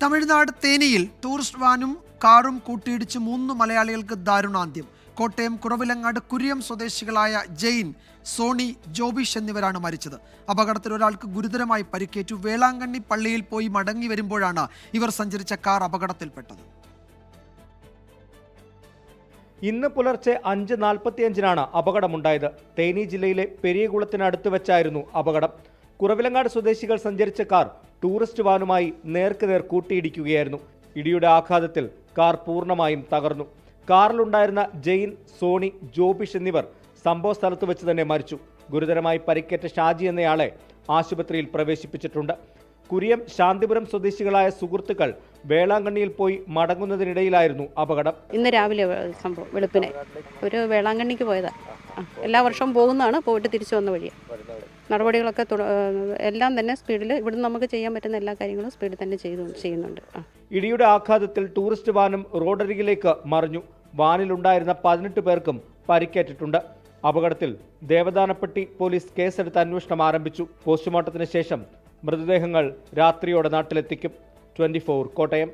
Tamil Nadu തേനിയിൽ tourist വാനും കാറും കൂട്ടിയിടിച്ച് 3 മലയാളികൾക്ക് ദാരുണാന്ത്യം. കോട്ടയം കുറവിലങ്ങാട് കുര്യം സ്വദേശികളായ ജെയിൻ, സോണി, ജോബിഷ് എന്നിവരാണ് മരിച്ചത്. അപകടത്തിൽ ഒരാൾക്ക് ഗുരുതരമായി പരിക്കേറ്റു. വേളാങ്കണ്ണി പള്ളിയിൽ പോയി മടങ്ങി വരുമ്പോഴാണ് ഇവർ സഞ്ചരിച്ച കാർ അപകടത്തിൽപ്പെട്ടത്. ഇന്ന് പുലർച്ചെ 5:45 അപകടമുണ്ടായത്. തേനി ജില്ലയിലെ പെരിയകുളത്തിനടുത്ത് വെച്ചായിരുന്നു അപകടം. കുറവിലങ്ങാട് സ്വദേശികൾ സഞ്ചരിച്ച കാർ ടൂറിസ്റ്റ് വാനുമായി നേർക്കുനേർ കൂട്ടിയിടിക്കുകയായിരുന്നു. ഇടിയുടെ ആഘാതത്തിൽ കാർ പൂർണ്ണമായും തകർന്നു. കാറിലുണ്ടായിരുന്ന ജെയിൻ, സോണി, ജോബിഷ് എന്നിവർ സംഭവ സ്ഥലത്ത് വെച്ച് തന്നെ മരിച്ചു. ഗുരുതരമായി പരിക്കേറ്റ ഷാജി എന്നയാളെ ആശുപത്രിയിൽ പ്രവേശിപ്പിച്ചിട്ടുണ്ട്. കുര്യം, ശാന്തിപുരം സ്വദേശികളായ സുഹൃത്തുക്കൾ വേളാങ്കണ്ണിയിൽ പോയി മടങ്ങുന്നതിനിടയിലായിരുന്നു അപകടം. ഇന്ന് രാവിലെ സംഭവം വെളുപ്പിനെ ഒരു വേളാങ്കണ്ണിക്ക് പോയതാ. എല്ലാ വർഷവും പോകുന്നതാണ്, പോയിട്ട് തിരിച്ചു വന്ന വഴിയാണ്. നടപടികളൊക്കെ എല്ലാം തന്നെ സ്പീഡിൽ, ഇവിടുന്ന് നമുക്ക് ചെയ്യാൻ പറ്റുന്ന എല്ലാ കാര്യങ്ങളും സ്പീഡിൽ തന്നെ ചെയ്യുന്നുണ്ട്. ഇടിയുടെ ആഘാതത്തിൽ ടൂറിസ്റ്റ് വാനും റോഡരികിലേക്ക് മറിഞ്ഞു. വാനിലുണ്ടായിരുന്ന 18 പേർക്കും പരിക്കേറ്റിട്ടുണ്ട്. അപകടത്തിൽ ദേവദാനപ്പെട്ടി പോലീസ് കേസെടുത്ത് അന്വേഷണം ആരംഭിച്ചു. പോസ്റ്റ്മോർട്ടത്തിന് ശേഷം മൃതദേഹങ്ങൾ രാത്രിയോടെ നാട്ടിലെത്തിക്കും. 24 കോട്ടയം.